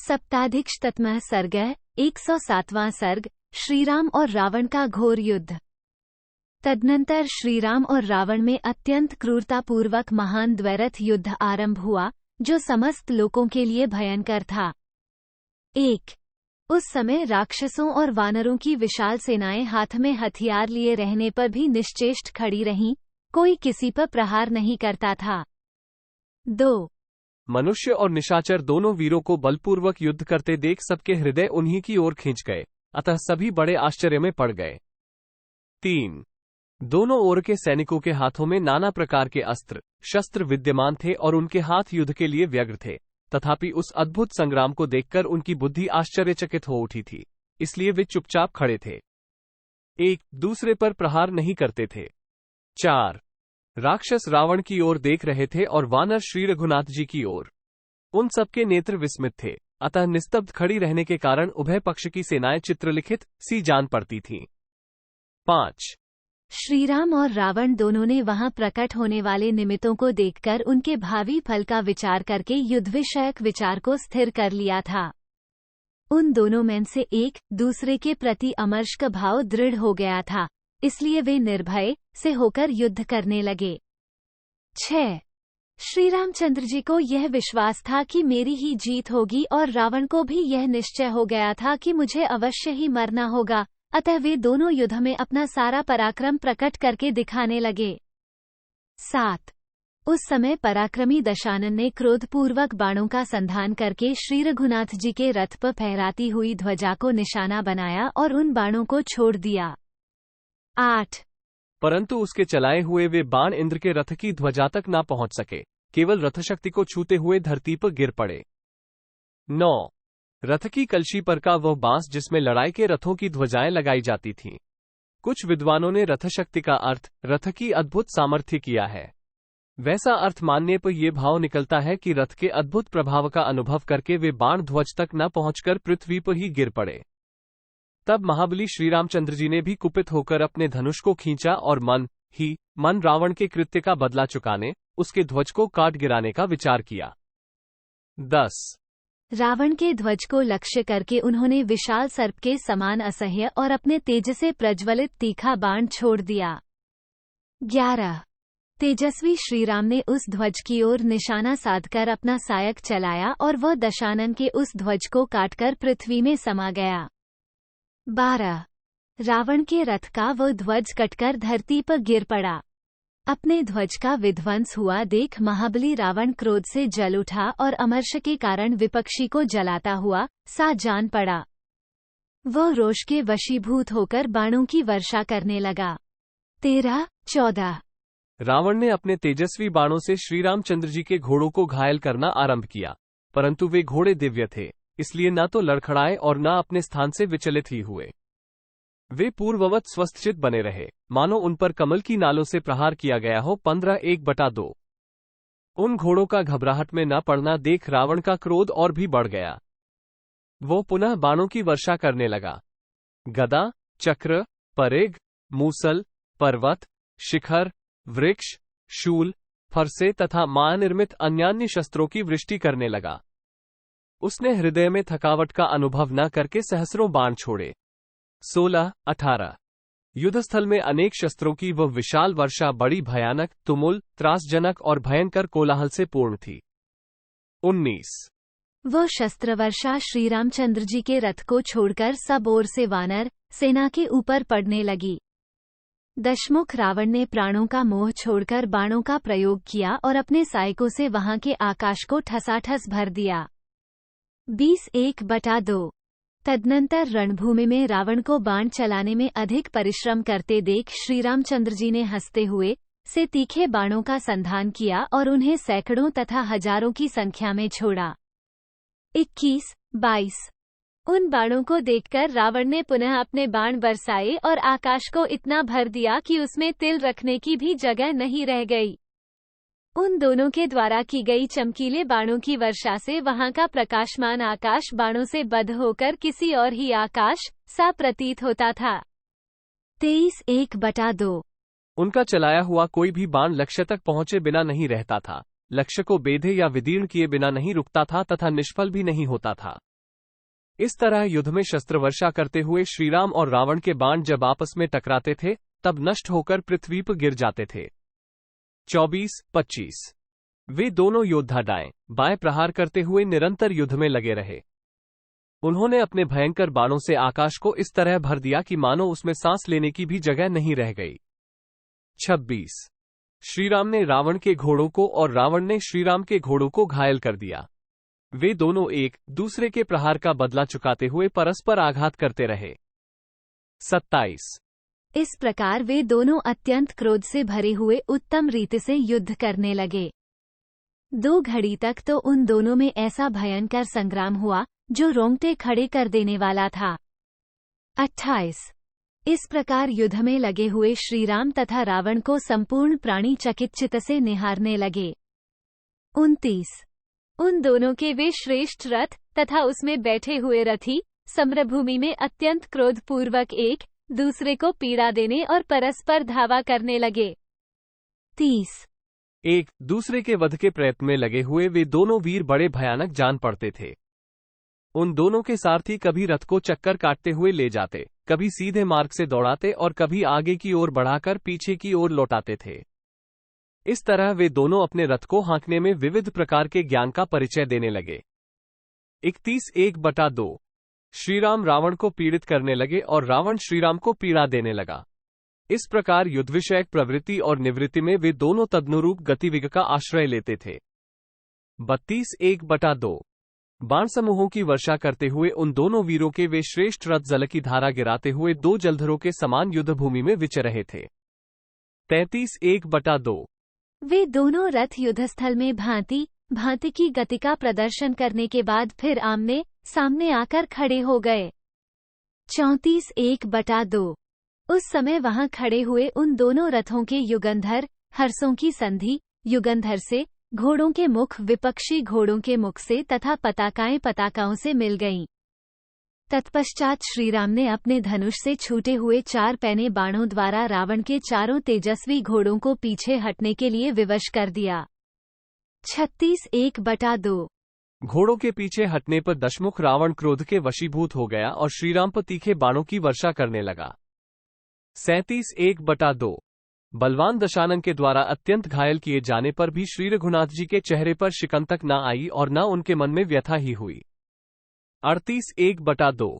सप्ताधिकशततमः सर्ग 107वां सर्ग श्रीराम और रावण का घोर युद्ध। तदनंतर श्रीराम और रावण में अत्यंत क्रूरतापूर्वक महान द्वैरथ युद्ध आरंभ हुआ, जो समस्त लोगों के लिए भयंकर था। 1। उस समय राक्षसों और वानरों की विशाल सेनाएं हाथ में हथियार लिए रहने पर भी निश्चेष्ट खड़ी रहीं, कोई किसी पर प्रहार नहीं करता था। 2। मनुष्य और निशाचर दोनों वीरों को बलपूर्वक युद्ध करते देख सबके हृदय उन्हीं की ओर खींच गए, अतः सभी बड़े आश्चर्य में पड़ गए। 3। दोनों ओर के सैनिकों के हाथों में नाना प्रकार के अस्त्र शस्त्र विद्यमान थे और उनके हाथ युद्ध के लिए व्यग्र थे, तथापि उस अद्भुत संग्राम को देखकर उनकी बुद्धि आश्चर्यचकित हो उठी थी, इसलिए वे चुपचाप खड़े थे, एक दूसरे पर प्रहार नहीं करते थे। 4। राक्षस रावण की ओर देख रहे थे और वानर श्री रघुनाथ जी की ओर। उन सबके नेत्र विस्मित थे, अतः निस्तब्ध खड़ी रहने के कारण उभय पक्ष की सेनाएं चित्रलिखित सी जान पड़ती थीं। 5। श्रीराम और रावण दोनों ने वहां प्रकट होने वाले निमित्तों को देखकर उनके भावी फल का विचार करके युद्ध विषयक विचार को स्थिर कर लिया था। उन दोनों में से एक दूसरे के प्रति अमर्ष का भाव दृढ़ हो गया था, इसलिए वे निर्भय से होकर युद्ध करने लगे। 6। श्री रामचंद्र जी को यह विश्वास था कि मेरी ही जीत होगी और रावण को भी यह निश्चय हो गया था कि मुझे अवश्य ही मरना होगा, अतः वे दोनों युद्ध में अपना सारा पराक्रम प्रकट करके दिखाने लगे। 7। उस समय पराक्रमी दशानन ने क्रोधपूर्वक बाणों का संधान करके श्री रघुनाथ जी के रथ पर फहराती हुई ध्वजा को निशाना बनाया और उन बाणों को छोड़ दिया। 8। परंतु उसके चलाए हुए वे बाण इंद्र के रथ की ध्वजा तक न पहुंच सके, केवल रथशक्ति को छूते हुए धरती पर गिर पड़े। 9। रथ की कलशी पर का वह बांस जिसमें लड़ाई के रथों की ध्वजाएं लगाई जाती थीं। कुछ विद्वानों ने रथशक्ति का अर्थ रथ की अद्भुत सामर्थ्य किया है। वैसा अर्थ मानने पर यह भाव निकलता है कि रथ के अद्भुत प्रभाव का अनुभव करके वे बाण ध्वज तक न पहुंचकर पृथ्वी पर ही गिर पड़े। तब महाबली श्रीरामचंद्र जी ने भी कुपित होकर अपने धनुष को खींचा और मन रावण के कृत्य का बदला चुकाने उसके ध्वज को काट गिराने का विचार किया। 10। रावण के ध्वज को लक्ष्य करके उन्होंने विशाल सर्प के समान असह्य और अपने तेज से प्रज्वलित तीखा बाण छोड़ दिया। 11। तेजस्वी श्रीराम ने उस ध्वज की ओर निशाना साधकर अपना सायक चलाया और वह दशानन के उस ध्वज को काटकर पृथ्वी में समा गया। 12। रावण के रथ का वह ध्वज कटकर धरती पर गिर पड़ा। अपने ध्वज का विध्वंस हुआ देख महाबली रावण क्रोध से जल उठा और अमर्ष के कारण विपक्षी को जलाता हुआ सा जान पड़ा। वह रोष के वशीभूत होकर बाणों की वर्षा करने लगा। 13, 14। रावण ने अपने तेजस्वी बाणों से श्रीरामचंद्र जी के घोड़ों को घायल करना आरंभ किया, परंतु वे घोड़े दिव्य थे, इसलिए न तो लड़खड़ाए और न अपने स्थान से विचलित ही हुए। वे पूर्ववत स्वस्थचित बने रहे, मानो उन पर कमल की नालों से प्रहार किया गया हो। 15:1/2। उन घोड़ों का घबराहट में न पड़ना देख रावण का क्रोध और भी बढ़ गया। वो पुनः बाणों की वर्षा करने लगा। गदा, चक्र, परिघ, मूसल, पर्वत, शिखर, वृक्ष, शूल, फरसे तथा माननिर्मित अन्यान्य शस्त्रों की वृष्टि करने लगा। उसने हृदय में थकावट का अनुभव न करके सहस्रों बाण छोड़े। 16, 18। युद्धस्थल में अनेक शस्त्रों की वह विशाल वर्षा बड़ी भयानक, तुमुल, त्रासजनक और भयंकर कोलाहल से पूर्ण थी। 19। वह शस्त्र वर्षा श्रीरामचंद्र जी के रथ को छोड़कर सब ओर से वानर सेना के ऊपर पड़ने लगी। दशमुख रावण ने प्राणों का मोह छोड़कर बाणों का प्रयोग किया और अपने सायकों से वहां के आकाश को ठसाठस भर दिया। 20:1/2। तदनंतर रणभूमि में रावण को बाण चलाने में अधिक परिश्रम करते देख श्रीरामचंद्र जी ने हंसते हुए से तीखे बाणों का संधान किया और उन्हें सैकड़ों तथा हजारों की संख्या में छोड़ा। 21, 22। उन बाणों को देखकर रावण ने पुनः अपने बाण बरसाए और आकाश को इतना भर दिया कि उसमें तिल रखने की भी जगह नहीं रह गई। उन दोनों के द्वारा की गई चमकीले बाणों की वर्षा से वहां का प्रकाशमान आकाश बाणों से बद्ध होकर किसी और ही आकाश सा प्रतीत होता था। 23:1/2। उनका चलाया हुआ कोई भी बाण लक्ष्य तक पहुंचे बिना नहीं रहता था, लक्ष्य को बेधे या विदीर्ण किए बिना नहीं रुकता था तथा निष्फल भी नहीं होता था। इस तरह युद्ध में शस्त्र वर्षा करते हुए श्रीराम और रावण के बाण जब आपस में टकराते थे तब नष्ट होकर पृथ्वी पर गिर जाते थे। 24-25 वे दोनों योद्धा दाएं बाएं प्रहार करते हुए निरंतर युद्ध में लगे रहे। उन्होंने अपने भयंकर बाणों से आकाश को इस तरह भर दिया कि मानो उसमें सांस लेने की भी जगह नहीं रह गई। 26 श्रीराम ने रावण के घोड़ों को और रावण ने श्रीराम के घोड़ों को घायल कर दिया। वे दोनों एक दूसरे के प्रहार का बदला चुकाते हुए परस्पर आघात करते रहे। 27 इस प्रकार वे दोनों अत्यंत क्रोध से भरे हुए उत्तम रीति से युद्ध करने लगे। 2 घड़ी तक तो उन दोनों में ऐसा भयंकर संग्राम हुआ जो रोंगटे खड़े कर देने वाला था। 28 इस प्रकार युद्ध में लगे हुए श्रीराम तथा रावण को संपूर्ण प्राणी चकित चित्त से निहारने लगे। 29 उन दोनों के वे श्रेष्ठ रथ तथा उसमें बैठे हुए रथी समरभूमि में अत्यंत क्रोधपूर्वक एक दूसरे को पीड़ा देने और परस्पर धावा करने लगे। 30 एक दूसरे के वध के प्रयत्न में लगे हुए वे दोनों वीर बड़े भयानक जान पड़ते थे। उन दोनों के सारथी कभी रथ को चक्कर काटते हुए ले जाते, कभी सीधे मार्ग से दौड़ाते और कभी आगे की ओर बढ़ाकर पीछे की ओर लौटाते थे। इस तरह वे दोनों अपने रथ को हाँकने में विविध प्रकार के ज्ञान का परिचय देने लगे। 31-1/2 श्रीराम रावण को पीड़ित करने लगे और रावण श्रीराम को पीड़ा देने लगा। इस प्रकार युद्ध विषयक प्रवृत्ति और निवृत्ति में वे दोनों तदनुरूप गतिविधि का आश्रय लेते थे। 32-1/2 बाण समूहों की वर्षा करते हुए उन दोनों वीरों के वे श्रेष्ठ रथ जल की धारा गिराते हुए 2 जलधरों के समान युद्ध भूमि में विचर रहे थे। 33-1/2 वे दोनों रथ युद्धस्थल में भांति भांति की गति का प्रदर्शन करने के बाद फिर आमने सामने आकर खड़े हो गए। 34-1/2 उस समय वहां खड़े हुए उन दोनों रथों के युगंधर हर्षों की संधि युगंधर से, घोड़ों के मुख विपक्षी घोड़ों के मुख से तथा पताकाएं पताकाओं से मिल गईं। तत्पश्चात श्रीराम ने अपने धनुष से छूटे हुए 4 पैने बाणों द्वारा रावण के 4 तेजस्वी घोड़ों को पीछे हटने के लिए विवश कर दिया। 36-1/2 घोड़ों के पीछे हटने पर दशमुख रावण क्रोध के वशीभूत हो गया और श्रीराम पर तीखे बाणों की वर्षा करने लगा। 37-1/2 बलवान दशानन के द्वारा अत्यंत घायल किए जाने पर भी श्री रघुनाथ जी के चेहरे पर शिकंतक न आई और न उनके मन में व्यथा ही हुई। 38-1/2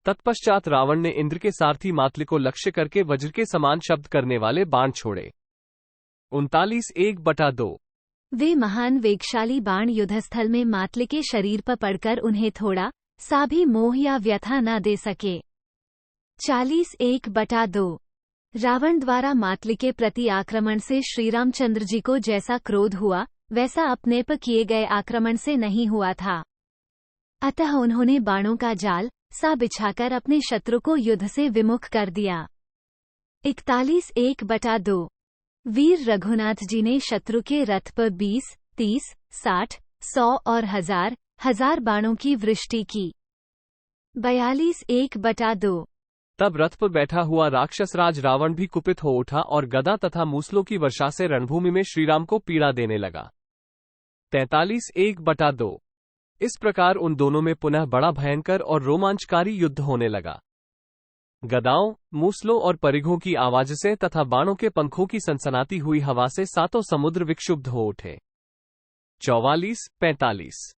तत्पश्चात रावण ने इंद्र के सारथी मातली को लक्ष्य करके वज्र के समान शब्द करने वाले बाण छोड़े। 39-1/2 वे महान वेगशाली बाण युद्धस्थल में मातली के शरीर पर पड़कर उन्हें थोड़ा सा भी मोह या व्यथा न दे सके। 40-1/2 रावण द्वारा मातली के प्रति आक्रमण से श्रीरामचंद्र जी को जैसा क्रोध हुआ वैसा अपने पर किए गए आक्रमण से नहीं हुआ था। अतः उन्होंने बाणों का जाल सा बिछाकर अपने शत्रु को युद्ध से विमुख कर दिया। 41-1/2 वीर रघुनाथ जी ने शत्रु के रथ पर 20, 30, 60, 100 और 1000 बाणों की वृष्टि की। 42-1/2 तब रथ पर बैठा हुआ राक्षस राज रावण भी कुपित हो उठा और गदा तथा मूसलों की वर्षा से रणभूमि में श्रीराम को पीड़ा देने लगा। 43-1/2 इस प्रकार उन दोनों में पुनः बड़ा भयंकर और रोमांचकारी युद्ध होने लगा। गदाओं, मूसलों और परिघों की आवाज से तथा बाणों के पंखों की सनसनाती हुई हवा से 7 समुद्र विक्षुब्ध हो उठे। 44-45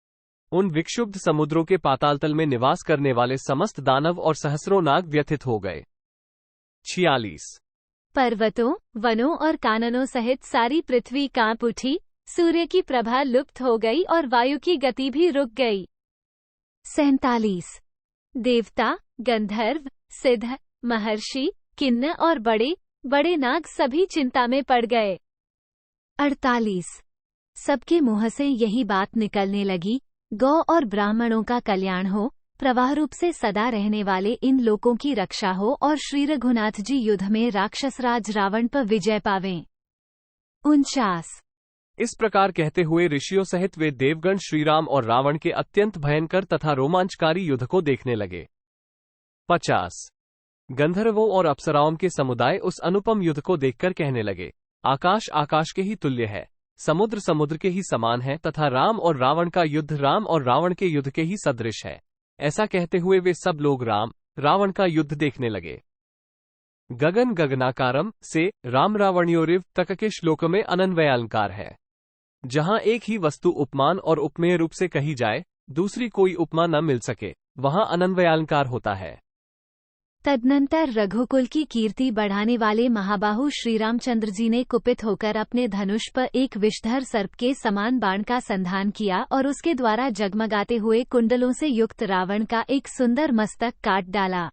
उन विक्षुब्ध समुद्रों के पातालतल में निवास करने वाले समस्त दानव और सहस्रों नाग व्यथित हो गए। 46 पर्वतों, वनों और काननों सहित सारी पृथ्वी कांप उठी, सूर्य की प्रभा लुप्त हो गई और वायु की गति भी रुक गई। 47 देवता, गंधर्व, सिद्ध, महर्षि, किन्न और बड़े बड़े नाग सभी चिंता में पड़ गए। 48 सबके मुंह से यही बात निकलने लगी, गौ और ब्राह्मणों का कल्याण हो, प्रवाह रूप से सदा रहने वाले इन लोकों की रक्षा हो और श्री रघुनाथ जी युद्ध में राक्षसराज रावण पर विजय पावें। 49 इस प्रकार कहते हुए ऋषियों सहित वे देवगण श्रीराम और रावण के अत्यंत भयंकर तथा रोमांचकारी युद्ध को देखने लगे। 50 गंधर्वों और अप्सराओं के समुदाय उस अनुपम युद्ध को देखकर कहने लगे, आकाश आकाश के ही तुल्य है, समुद्र समुद्र के ही समान है तथा राम और रावण का युद्ध राम और रावण के युद्ध के ही सदृश है। ऐसा कहते हुए वे सब लोग राम रावण का युद्ध देखने लगे। गगन गगनाकारम से राम रावणयोरिव तक के श्लोक में अनन्वयालंकार है। जहां एक ही वस्तु उपमान और उपमेय रूप से कही जाए, दूसरी कोई उपमा न मिल सके, वहां अनन्वयालंकार होता है। तदनंतर रघुकुल की कीर्ति बढ़ाने वाले महाबाहु श्रीरामचंद्र जी ने कुपित होकर अपने धनुष पर एक विषधर सर्प के समान बाण का संधान किया और उसके द्वारा जगमगाते हुए कुंडलों से युक्त रावण का एक सुंदर मस्तक काट डाला।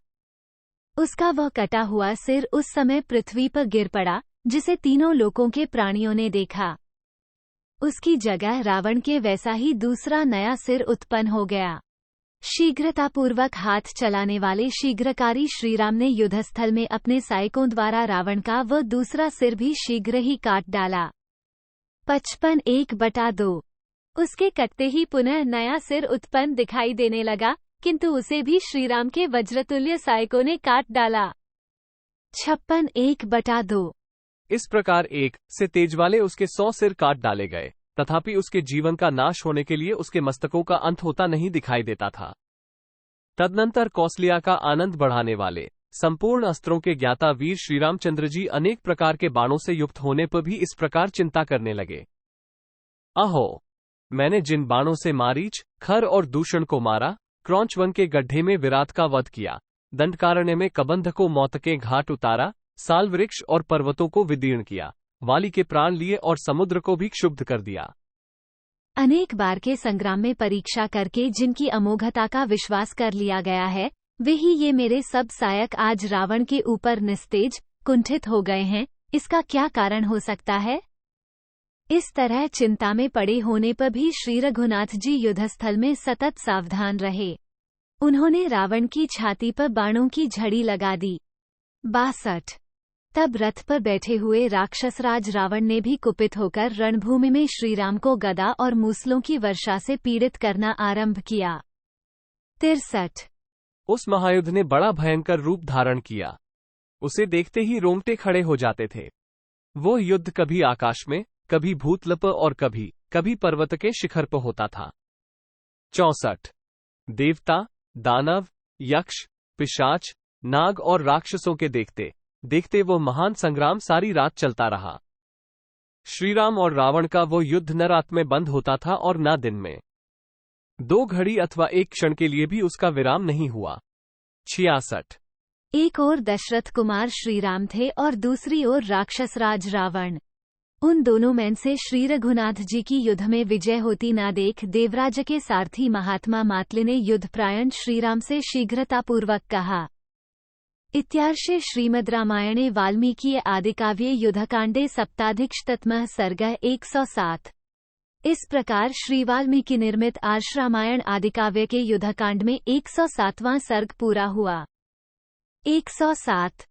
उसका वह कटा हुआ सिर उस समय पृथ्वी पर गिर पड़ा, जिसे तीनों लोकों के प्राणियों ने देखा। उसकी जगह रावण के वैसा ही दूसरा नया सिर उत्पन्न हो गया। शीघ्रतापूर्वक हाथ चलाने वाले शीघ्रकारी श्रीराम ने युद्धस्थल में अपने सहायकों द्वारा रावण का वह दूसरा सिर भी शीघ्र ही काट डाला। 55:1/2। उसके कटते ही पुनः नया सिर उत्पन्न दिखाई देने लगा, किंतु उसे भी श्रीराम के वज्रतुल्य सहायकों ने काट डाला। 56:1/2। इस प्रकार एक से तेज वाले उसके 100 सिर काट डाले गए, तथापि उसके जीवन का नाश होने के लिए उसके मस्तकों का अंत होता नहीं दिखाई देता था। तदनंतर कौसल्या का आनंद बढ़ाने वाले संपूर्ण अस्त्रों के ज्ञाता वीर श्रीरामचंद्र जी अनेक प्रकार के बाणों से युक्त होने पर भी इस प्रकार चिंता करने लगे। अहो, मैंने जिन बाणों से मारीच, खर और दूषण को मारा, क्रौंच वन के गड्ढे में विराट का वध किया, दंडकारण्य में कबंध को मौत के घाट उतारा, साल वृक्ष और पर्वतों को विदीर्ण किया, वाली के प्राण लिए और समुद्र को भी क्षुब्ध कर दिया। अनेक बार के संग्राम में परीक्षा करके जिनकी अमोघता का विश्वास कर लिया गया है, वे ही ये मेरे सब सहायक आज रावण के ऊपर निस्तेज कुंठित हो गए हैं। इसका क्या कारण हो सकता है? इस तरह चिंता में पड़े होने पर भी श्री रघुनाथ जी युद्धस्थल में सतत सावधान रहे। उन्होंने रावण की छाती पर बाणों की झड़ी लगा दी। 62। तब रथ पर बैठे हुए राक्षसराज रावण ने भी कुपित होकर रणभूमि में श्रीराम को गदा और मूसलों की वर्षा से पीड़ित करना आरंभ किया। 63। उस महायुद्ध ने बड़ा भयंकर रूप धारण किया। उसे देखते ही रोंगटे खड़े हो जाते थे। वो युद्ध कभी आकाश में, कभी भूतल पर और कभी पर्वत के शिखर पर होता था। 64। देवता, दानव, यक्ष, पिशाच, नाग और राक्षसों के देखते देखते वो महान संग्राम सारी रात चलता रहा। श्रीराम और रावण का वो युद्ध न रात में बंद होता था और न दिन में। 2 घड़ी अथवा 1 क्षण के लिए भी उसका विराम नहीं हुआ। 66। एक ओर दशरथ कुमार श्रीराम थे और दूसरी ओर राक्षसराज रावण। उन दोनों में से श्री रघुनाथ जी की युद्ध में विजय होती ना देख देवराज के सारथी महात्मा मातली ने युद्धप्रायण श्रीराम से शीघ्रतापूर्वक कहा। इत्यार्षे श्रीमद् रामायणे वाल्मीकि आदिकाव्ये युद्धकांडे सप्ताधिकशततमः सर्गः 107। इस प्रकार श्री वाल्मीकि निर्मित आर्ष रामायण आदिकाव्य के युद्धकांड में 107वां सर्ग पूरा हुआ। 107।